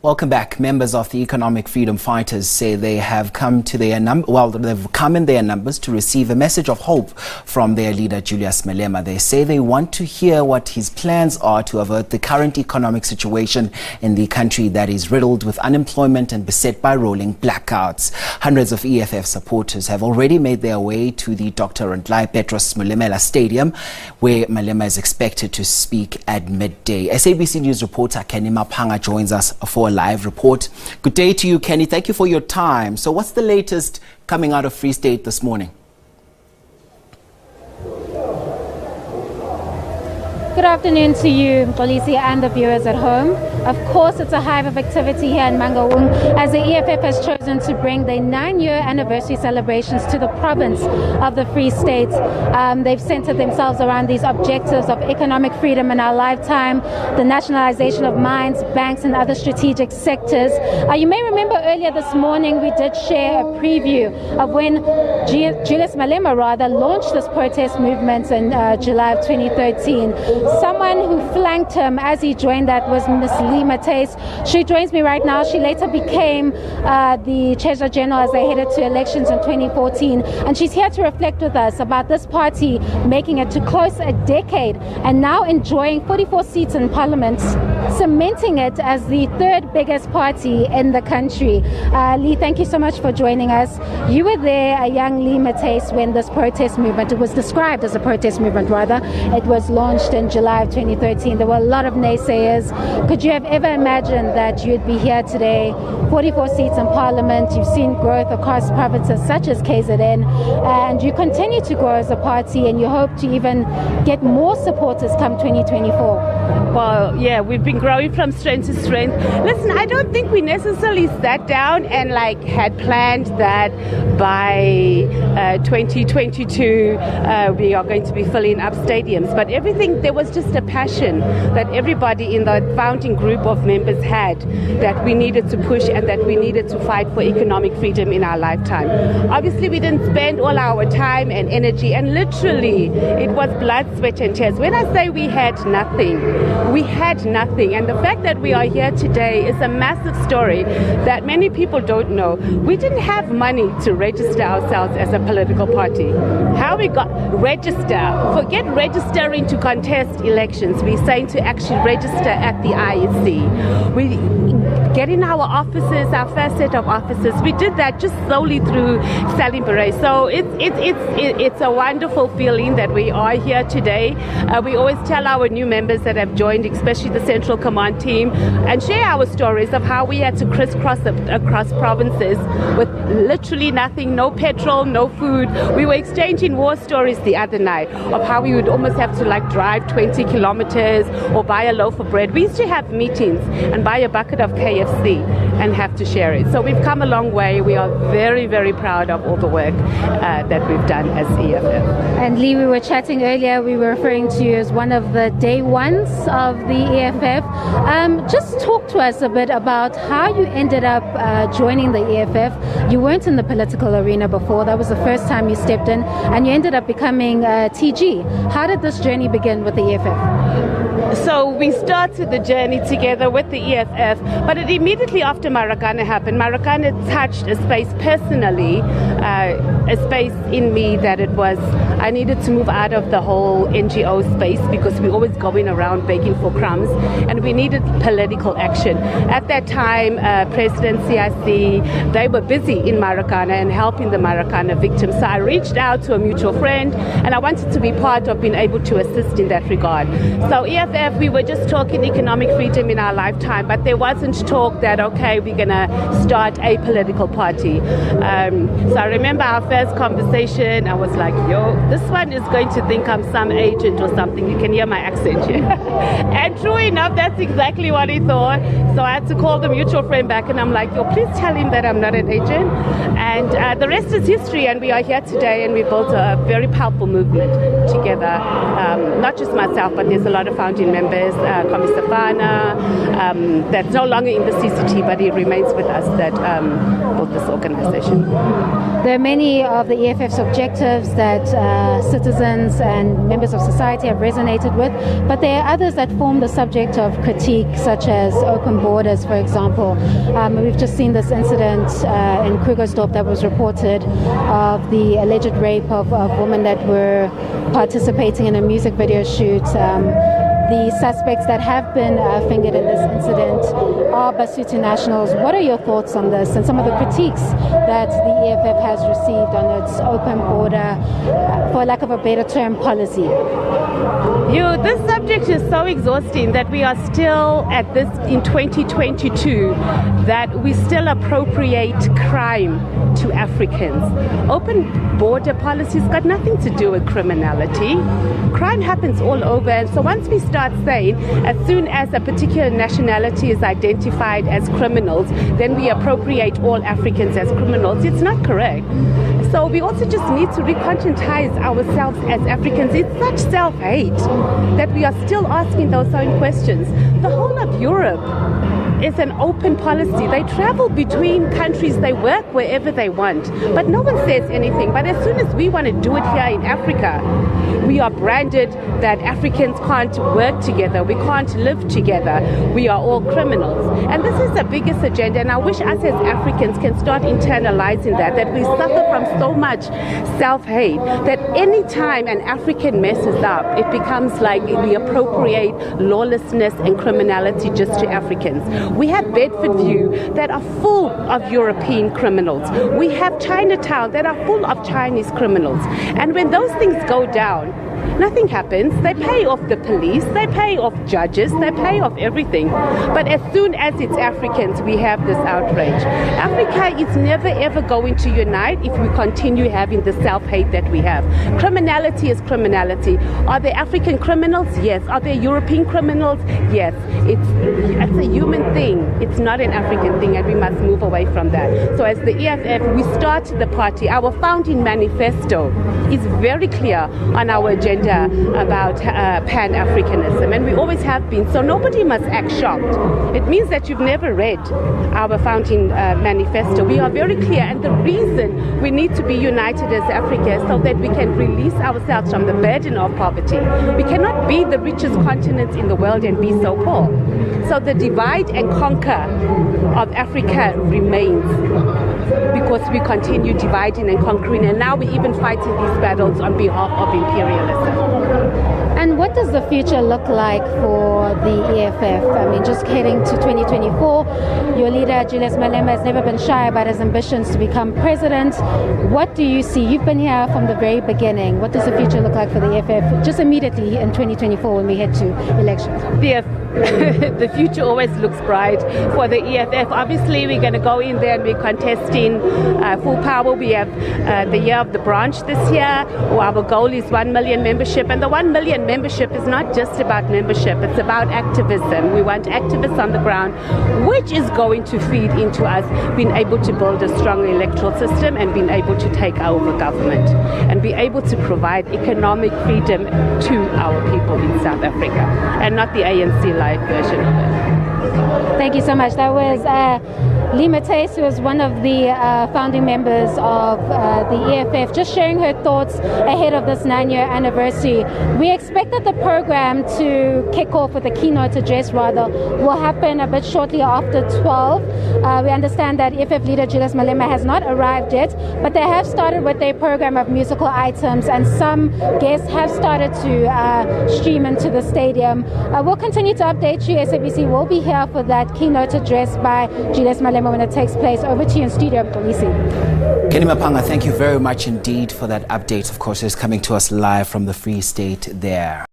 Welcome back. Members of the Economic Freedom Fighters say they have come to their they've come in their numbers to receive a message of hope from their leader Julius Malema. They say they want to hear what his plans are to avert the current economic situation in the country that is riddled with unemployment and beset by rolling blackouts. Hundreds of EFF supporters have already made their way to the Dr. Randlai Petros Molemela Stadium, where Malema is expected to speak at midday. SABC News reporter Kenny Maphanga joins us for a live report. Good day to you, Kenny. Thank you for your time. So what's the latest coming out of Free State this morning? Good afternoon to you, Polisi, and the viewers at home. Of course, it's a hive of activity here in Mangaung as the EFF has chosen to bring their 9-year anniversary celebrations to the province of the Free State. They've centered themselves around these objectives of economic freedom in our lifetime, the nationalization of mines, banks, and other strategic sectors. You may remember earlier this morning we did share a preview of when Julius Malema launched this protest movement in July of 2013. Someone who flanked him as he joined that was Miss Mathys. She joins me right now. She later became the Treasurer General as they headed to elections in 2014. And she's here to reflect with us about this party making it to close a decade and now enjoying 44 seats in Parliament, cementing it as the third biggest party in the country. Leigh, thank you so much for joining us. You were there, a young Leigh Mathys, when this protest movement, it was described as a protest movement rather, it was launched in July of 2013. There were a lot of naysayers. Could you have ever imagined that you'd be here today, 44 seats in Parliament, you've seen growth across provinces such as KZN, and you continue to grow as a party and you hope to even get more supporters come 2024? Well, yeah, we've been growing from strength to strength. Listen, I don't think we necessarily sat down and had planned that by 2022 we are going to be filling up stadiums, but there was just a passion that everybody in the founding group of members had, that we needed to push and that we needed to fight for economic freedom in our lifetime. Obviously, we didn't spend all our time and energy, and literally it was blood, sweat and tears. When I say we had nothing, we had nothing. And the fact that we are here today is a massive story that many people don't know. We didn't have money to register ourselves as a political party. How we got forget registering to contest elections. We're saying to actually register at the IEC. We get in our offices, our first set of offices. We did that just solely through selling berets. So it's a wonderful feeling that we are here today. We always tell our new members that have joined, especially the Central Command team, and share our stories of how we had to crisscross across provinces with literally nothing, no petrol, no food. We were exchanging war stories the other night of how we would almost have to drive 20 kilometers or buy a loaf of bread. We used to have meetings and buy a bucket of KFC and have to share it. So we've come a long way. We are very, very proud of all the work that we've done as EFF. And Leigh, we were chatting earlier, we were referring to you as one of the day ones of the EFF. Just talk to us a bit about how you ended up joining the EFF. You weren't in the political arena before. That was the first time you stepped in, and you ended up becoming TG. How did this journey begin with the EFF? So we started the journey together with the EFF, but it immediately after Marikana happened. Marikana touched a space personally, a space in me that I needed to move out of the whole NGO space because we're always going around begging for crumbs, and we needed political action. At that time, President CIC, they were busy in Marikana and helping the Marikana victims. So I reached out to a mutual friend, and I wanted to be part of being able to assist in that regard. So EFF, we were just talking economic freedom in our lifetime, but there wasn't talk that, okay, we're going to start a political party. So I remember our first conversation, I was like, yo, this one is going to think I'm some agent or something. You can hear my accent here. And true enough, that's exactly what he thought. So I had to call the mutual friend back and I'm like, yo, please tell him that I'm not an agent. And the rest is history, and we are here today and we built a very powerful movement together. Not just myself, but there's a lot of founding members. Mathys, Komisafana, that's no longer in the CCT, but he remains with us, that built this organization. There are many of the EFF's objectives that citizens and members of society have resonated with, but there are others that form the subject of critique, such as open borders, for example. We've just seen this incident in Krugersdorp that was reported of the alleged rape of women that were participating in a music video shoot. The suspects that have been fingered in this incident are Basotho nationals. What are your thoughts on this and some of the critiques that the EFF has received on its open border, for lack of a better term, policy? This subject is so exhausting that we are still at this in 2022, that we still appropriate crime to Africans. Open border policies got nothing to do with criminality. Crime happens all over, and so once we start saying as soon as a particular nationality is identified as criminals, then we appropriate all Africans as criminals, it's not correct. So we also just need to reconscientize ourselves as Africans. It's such self-hate that we are still asking those same questions. The whole of Europe is an open policy. They travel between countries, they work wherever they want, but no one says anything. But as soon as we want to do it here in Africa, we are branded that Africans can't work together, we can't live together, we are all criminals. And this is the biggest agenda, and I wish us as Africans can start internalizing that we suffer from so much self-hate, that any time an African messes up, it becomes like we appropriate lawlessness and criminality just to Africans. We have Bedford View that are full of European criminals. We have Chinatown that are full of Chinese criminals. And when those things go down, nothing happens. They pay off the police, they pay off judges, they pay off everything. But as soon as it's Africans, we have this outrage. Africa is never ever going to unite if we continue having the self-hate that we have. Criminality is criminality. Are there African criminals? Yes. Are there European criminals? Yes. It's a human thing. It's not an African thing, and we must move away from that. So as the EFF, we started the party. Our founding manifesto is very clear on our agenda about Pan-Africanism, and we always have been, so nobody must act shocked. It means that you've never read our founding manifesto. We are very clear, and the reason we need to be united as Africa is so that we can release ourselves from the burden of poverty. We cannot be the richest continent in the world and be so poor. So the divide and conquer of Africa remains, because we continue dividing and conquering, and now we're even fighting these battles on behalf of imperialism. And what does the future look like for the EFF? I mean, just heading to 2024, your leader, Julius Malema, has never been shy about his ambitions to become president. What do you see? You've been here from the very beginning. What does the future look like for the EFF just immediately in 2024 when we head to elections? The future always looks bright for the EFF. Obviously, we're going to go in there and we're contesting full power. We have the year of the branch this year. Our goal is 1 million membership, and the 1 million membership is not just about membership, it's about activism. We want activists on the ground, which is going to feed into us being able to build a strong electoral system and being able to take over government and be able to provide economic freedom to our people in South Africa, and not the ANC light version of it. Thank you so much. That was Mathys, who is one of the founding members of the EFF, just sharing her thoughts ahead of this 9-year anniversary. We expect that the program to kick off with a keynote address, will happen a bit shortly after 12. We understand that EFF leader Julius Malema has not arrived yet, but they have started with a program of musical items, and some guests have started to stream into the stadium. We'll continue to update you. SABC will be here for that keynote address by Julius Malema when it takes place. Over to you in studio, Polisi. Kenny Mapanga, thank you very much indeed for that update. Of course, it's coming to us live from the Free State there.